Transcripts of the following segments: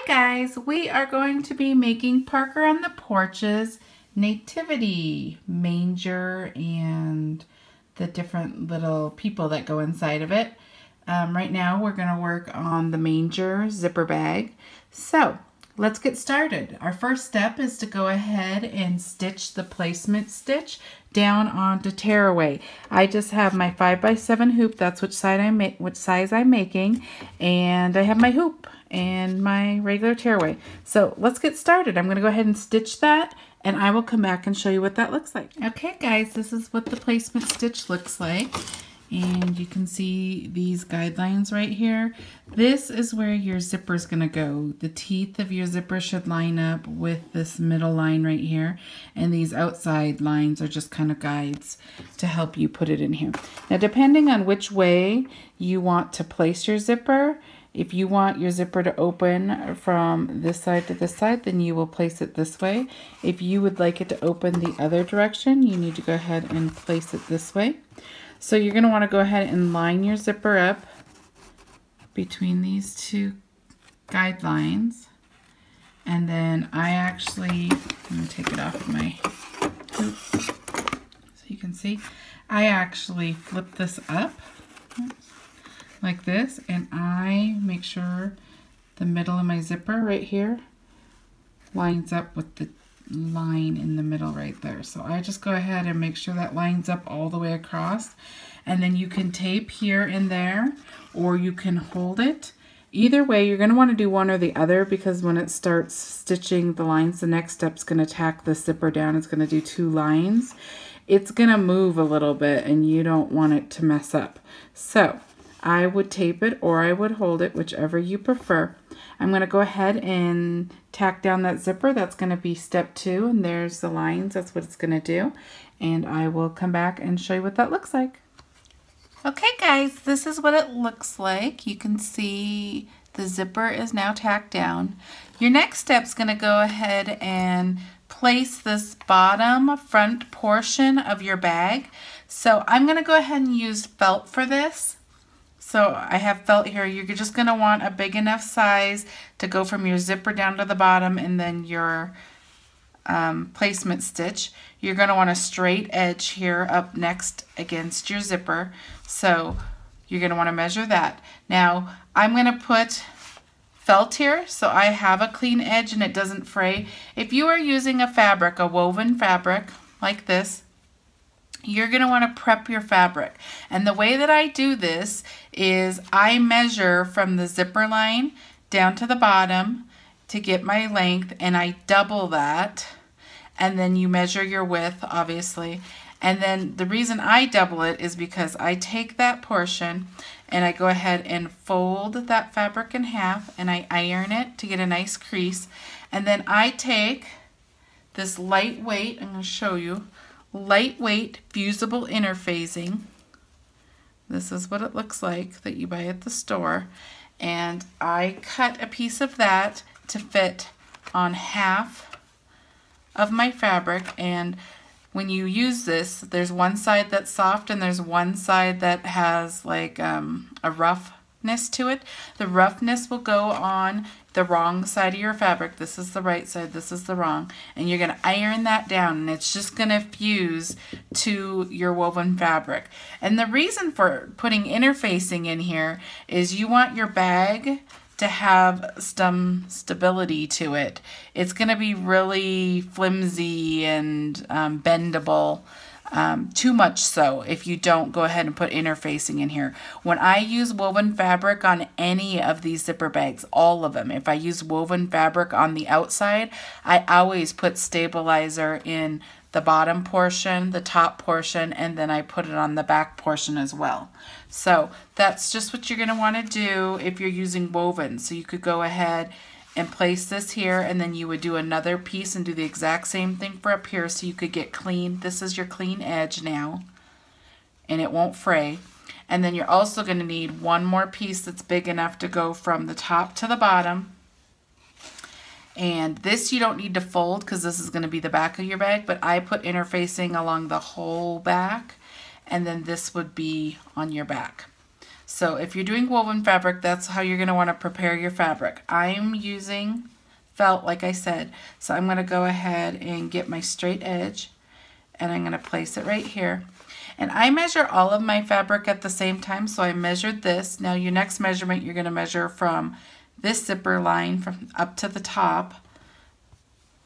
guys, we are going to be making Parker on the Porch's nativity manger and the different little people that go inside of it. Right now we're going to work on the manger zipper bag. So let's get started. Our first step is to go ahead and stitch the placement stitch down onto tearaway. I just have my 5x7 hoop. That's which size I'm making, and I have my hoop and my regular tearaway. So let's get started. I'm going to go ahead and stitch that, and I will come back and show you what that looks like. Okay guys, this is what the placement stitch looks like. And you can see these guidelines right here. This is where your zipper is going to go. The teeth of your zipper should line up with this middle line right here. And these outside lines are just kind of guides to help you put it in here. Now, depending on which way you want to place your zipper, if you want your zipper to open from this side to this side, then you will place it this way. If you would like it to open the other direction, you need to go ahead and place it this way. So you're going to want to go ahead and line your zipper up between these two guidelines. And then I'm going to take it off of my hoop so you can see. I actually flip this up like this, and I make sure the middle of my zipper right here lines up with the line in the middle right there. So I just go ahead and make sure that lines up all the way across, and then you can tape here and there, or you can hold it. Either way, you're going to want to do one or the other, because when it starts stitching the lines, the next step's going to tack the zipper down. It's going to do 2 lines. It's going to move a little bit, and you don't want it to mess up. So I would tape it or I would hold it, whichever you prefer. I'm going to go ahead and tack down that zipper. That's going to be step 2, and there's the lines. That's what it's going to do. And I will come back and show you what that looks like. Okay guys, this is what it looks like. You can see the zipper is now tacked down. Your next step is going to go ahead and place this bottom front portion of your bag. So I'm going to go ahead and use felt for this. So I have felt here. You're just going to want a big enough size to go from your zipper down to the bottom, and then your placement stitch. You're going to want a straight edge here up next against your zipper. So you're going to want to measure that. Now I'm going to put felt here so I have a clean edge and it doesn't fray. If you are using a fabric, a woven fabric like this, you're going to want to prep your fabric. And the way that I do this is I measure from the zipper line down to the bottom to get my length, and I double that, and then you measure your width, obviously. And then the reason I double it is because I take that portion and I go ahead and fold that fabric in half, and I iron it to get a nice crease. And then I take this lightweight, I'm going to show you, lightweight fusible interfacing. This is what it looks like that you buy at the store, and I cut a piece of that to fit on half of my fabric. And when you use this, there's one side that's soft and there's one side that has like a roughness to it. The roughness will go on the wrong side of your fabric. This is the right side, this is the wrong, and you're going to iron that down, and it's just going to fuse to your woven fabric. And the reason for putting interfacing in here is you want your bag to have some stability to it. It's going to be really flimsy and bendable. Too much so if you don't go ahead and put interfacing in here. When I use woven fabric on any of these zipper bags, all of them, if I use woven fabric on the outside, I always put stabilizer in the bottom portion, the top portion, and then I put it on the back portion as well. So that's just what you're going to want to do if you're using woven. So you could go ahead and place this here, and then you would do another piece and do the exact same thing for up here, so you could get clean. This is your clean edge now, and it won't fray. And then you're also going to need one more piece that's big enough to go from the top to the bottom. And this you don't need to fold because this is going to be the back of your bag, but I put interfacing along the whole back, and then this would be on your back. So if you're doing woven fabric, that's how you're going to want to prepare your fabric. I'm using felt, like I said, so I'm going to go ahead and get my straight edge, and I'm going to place it right here. And I measure all of my fabric at the same time, so I measured this. Now your next measurement, you're going to measure from this zipper line from up to the top,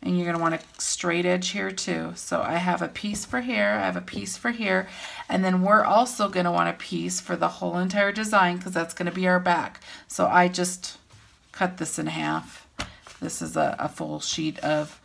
and you're going to want a straight edge here too. So I have a piece for here, I have a piece for here, and then we're also going to want a piece for the whole entire design because that's going to be our back. So I just cut this in half. This is a full sheet of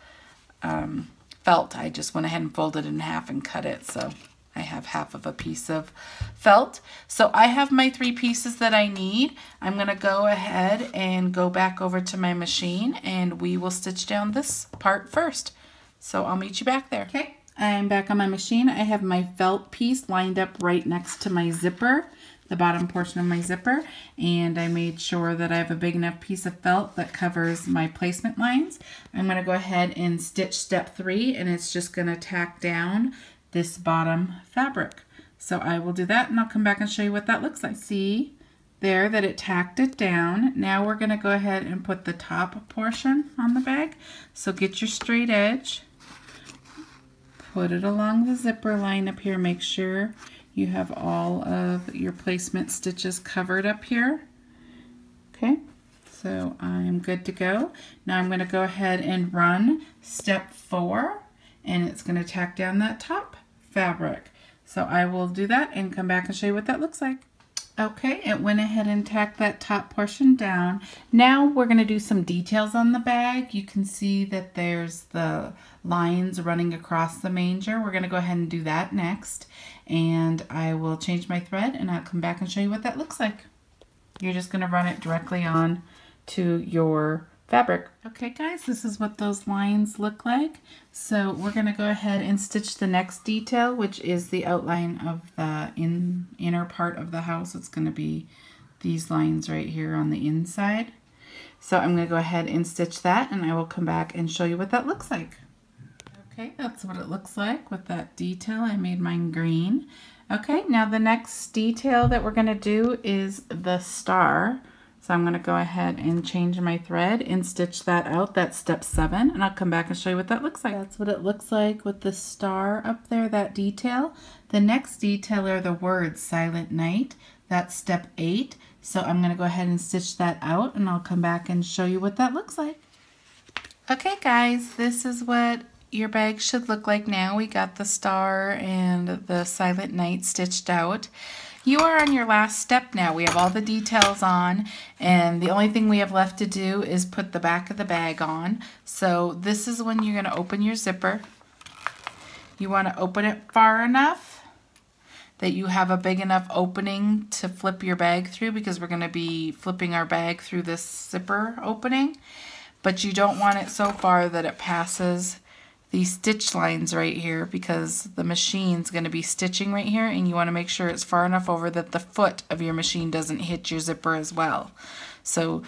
felt. I just went ahead and folded it in half and cut it. So I have half of a piece of felt. So I have my 3 pieces that I need. I'm going to go ahead and go back over to my machine, and we will stitch down this part first. So I'll meet you back there. Okay, I'm back on my machine. I have my felt piece lined up right next to my zipper, the bottom portion of my zipper, and I made sure that I have a big enough piece of felt that covers my placement lines. I'm going to go ahead and stitch step 3, and it's just going to tack down this bottom fabric. So I will do that, and I'll come back and show you what that looks like. See there that it tacked it down. Now we're going to go ahead and put the top portion on the bag. So get your straight edge, put it along the zipper line up here. Make sure you have all of your placement stitches covered up here. Okay, so I'm good to go. Now I'm going to go ahead and run step 4, and it's going to tack down that top fabric. So I will do that and come back and show you what that looks like. Okay, it went ahead and tacked that top portion down. Now we're going to do some details on the bag. You can see that there's the lines running across the manger. We're going to go ahead and do that next. And I will change my thread, and I'll come back and show you what that looks like. You're just going to run it directly on to your fabric. Okay guys, this is what those lines look like. So we're going to go ahead and stitch the next detail, which is the outline of the inner part of the house. It's going to be these lines right here on the inside. So I'm going to go ahead and stitch that, and I will come back and show you what that looks like. Okay, that's what it looks like with that detail. I made mine green. Okay, now the next detail that we're going to do is the star. So I'm going to go ahead and change my thread and stitch that out. That's step 7, and I'll come back and show you what that looks like. That's what it looks like with the star up there, that detail. The next detail are the words Silent Night. That's step 8. So I'm going to go ahead and stitch that out, and I'll come back and show you what that looks like. Okay guys, this is what your bag should look like now. We got the star and the Silent Night stitched out. You are on your last step now. We have all the details on, and the only thing we have left to do is put the back of the bag on. So this is when you're going to open your zipper. You want to open it far enough that you have a big enough opening to flip your bag through, because we're going to be flipping our bag through this zipper opening. But you don't want it so far that it passes these stitch lines right here, because the machine's going to be stitching right here, and you want to make sure it's far enough over that the foot of your machine doesn't hit your zipper as well. So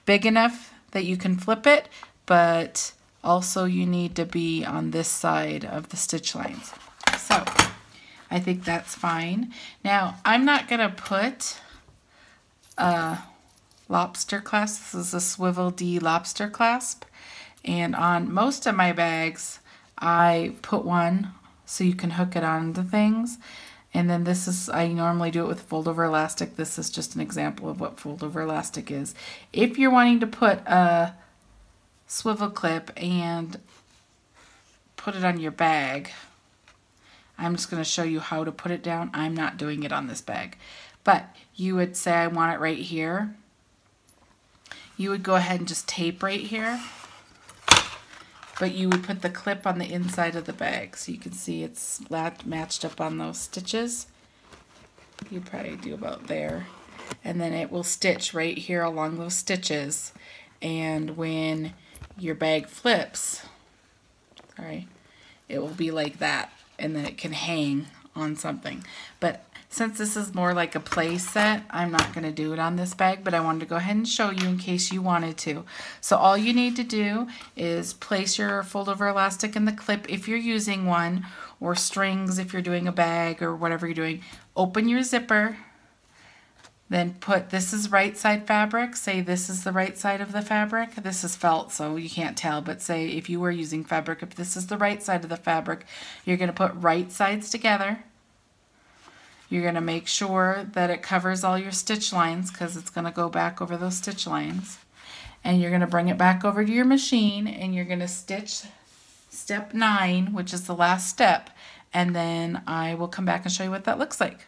big enough that you can flip it, but also you need to be on this side of the stitch lines. So I think that's fine. Now I'm not going to put a lobster clasp. This is a Swivel D lobster clasp, and on most of my bags I put one so you can hook it onto things. And then this is, I normally do it with fold over elastic. This is just an example of what fold over elastic is. If you're wanting to put a swivel clip and put it on your bag, I'm just going to show you how to put it down. I'm not doing it on this bag. But you would say I want it right here. You would go ahead and just tape right here. But you would put the clip on the inside of the bag, so you can see it's matched up on those stitches. You probably do about there. And then it will stitch right here along those stitches. And when your bag flips, sorry, it will be like that. And then it can hang on something. But since this is more like a play set, I'm not going to do it on this bag, but I wanted to go ahead and show you in case you wanted to. So all you need to do is place your fold over elastic in the clip if you're using one, or strings if you're doing a bag or whatever you're doing. Open your zipper, Then put, this is right side fabric, say this is the right side of the fabric. This is felt, so you can't tell, but say if you were using fabric, if this is the right side of the fabric, you're going to put right sides together. You're going to make sure that it covers all your stitch lines because it's going to go back over those stitch lines. And you're going to bring it back over to your machine and you're going to stitch step 9, which is the last step, and then I will come back and show you what that looks like.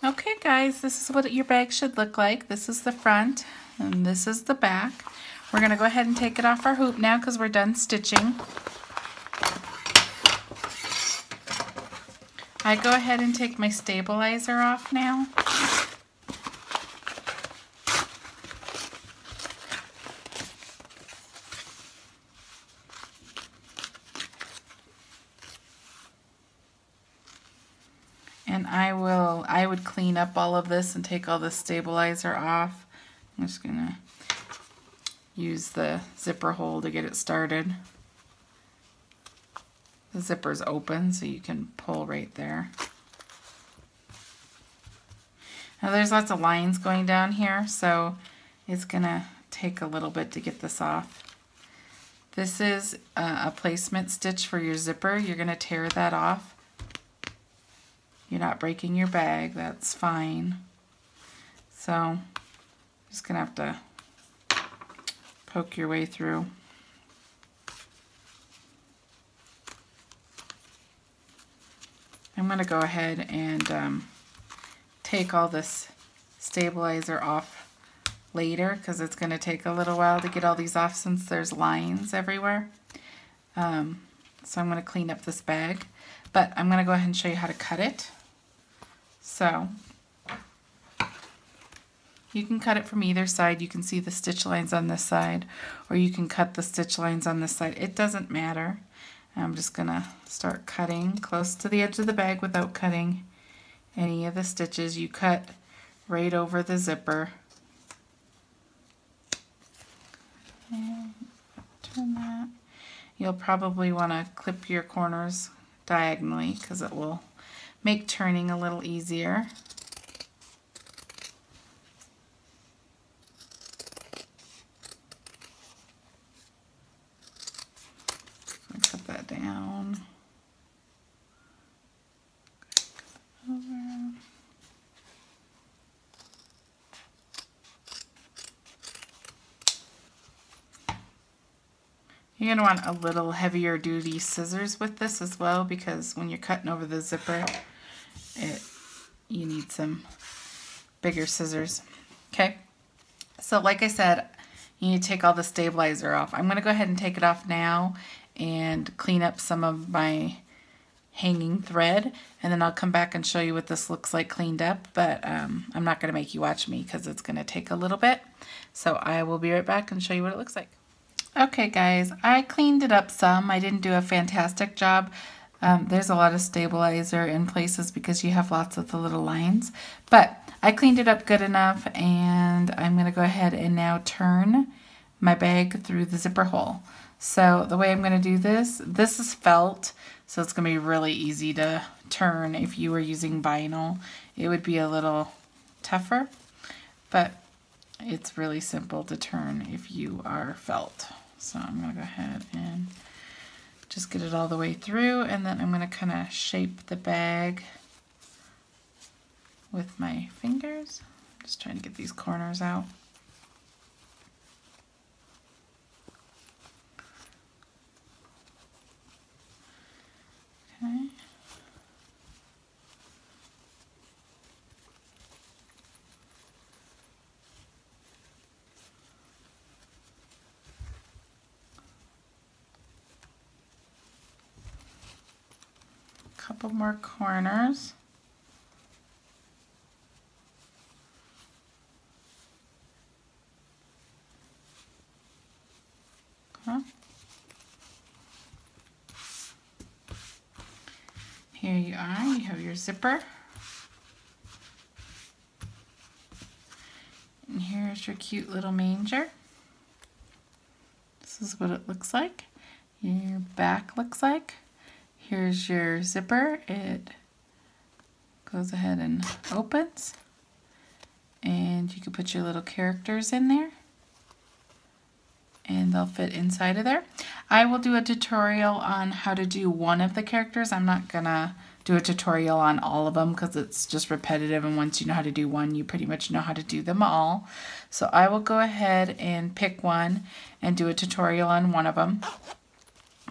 Okay guys, this is what your bag should look like. This is the front and this is the back. We're going to go ahead and take it off our hoop now because we're done stitching. I go ahead and take my stabilizer off now. And I would clean up all of this and take all the stabilizer off. I'm just gonna use the zipper hole to get it started. The zipper's open so you can pull right there. Now there's lots of lines going down here, so it's gonna take a little bit to get this off. This is a placement stitch for your zipper. You're gonna tear that off. You're not breaking your bag, that's fine. So, just gonna have to poke your way through. I'm gonna go ahead and take all this stabilizer off later because it's gonna take a little while to get all these off since there's lines everywhere. So I'm gonna clean up this bag, but I'm gonna go ahead and show you how to cut it. So you can cut it from either side. You can see the stitch lines on this side, or you can cut the stitch lines on this side. It doesn't matter. I'm just gonna start cutting close to the edge of the bag without cutting any of the stitches. You cut right over the zipper. And turn that. You'll probably want to clip your corners diagonally because it will make turning a little easier. Cut that down. Over. You're going to want a little heavier duty scissors with this as well because when you're cutting over the zipper, you need some bigger scissors. Okay, so like I said, you need to take all the stabilizer off. I'm going to go ahead and take it off now and clean up some of my hanging thread, and then I'll come back and show you what this looks like cleaned up, but I'm not going to make you watch me because it's going to take a little bit. So I will be right back and show you what it looks like. Okay guys, I cleaned it up some. I didn't do a fantastic job. There's a lot of stabilizer in places because you have lots of the little lines, but I cleaned it up good enough, and I'm going to go ahead and now turn my bag through the zipper hole. So the way I'm going to do this is felt, so it's going to be really easy to turn. If you were using vinyl, it would be a little tougher, but it's really simple to turn if you are felt. So I'm going to go ahead and just get it all the way through, and then I'm going to kind of shape the bag with my fingers. Just trying to get these corners out. Okay. Couple more corners. Okay. Here you are, you have your zipper. And here's your cute little manger. This is what it looks like. Your back looks like. Here's your zipper. It goes ahead and opens. And you can put your little characters in there. And they'll fit inside of there. I will do a tutorial on how to do one of the characters. I'm not gonna do a tutorial on all of them because it's just repetitive, and once you know how to do one, you pretty much know how to do them all. So I will go ahead and pick one and do a tutorial on one of them.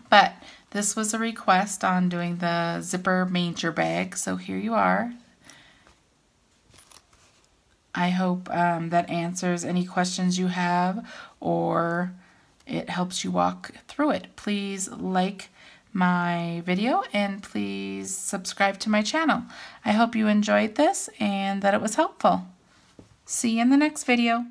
But this was a request on doing the zipper manger bag, so here you are. I hope that answers any questions you have, or it helps you walk through it. Please like my video and please subscribe to my channel. I hope you enjoyed this and that it was helpful. See you in the next video.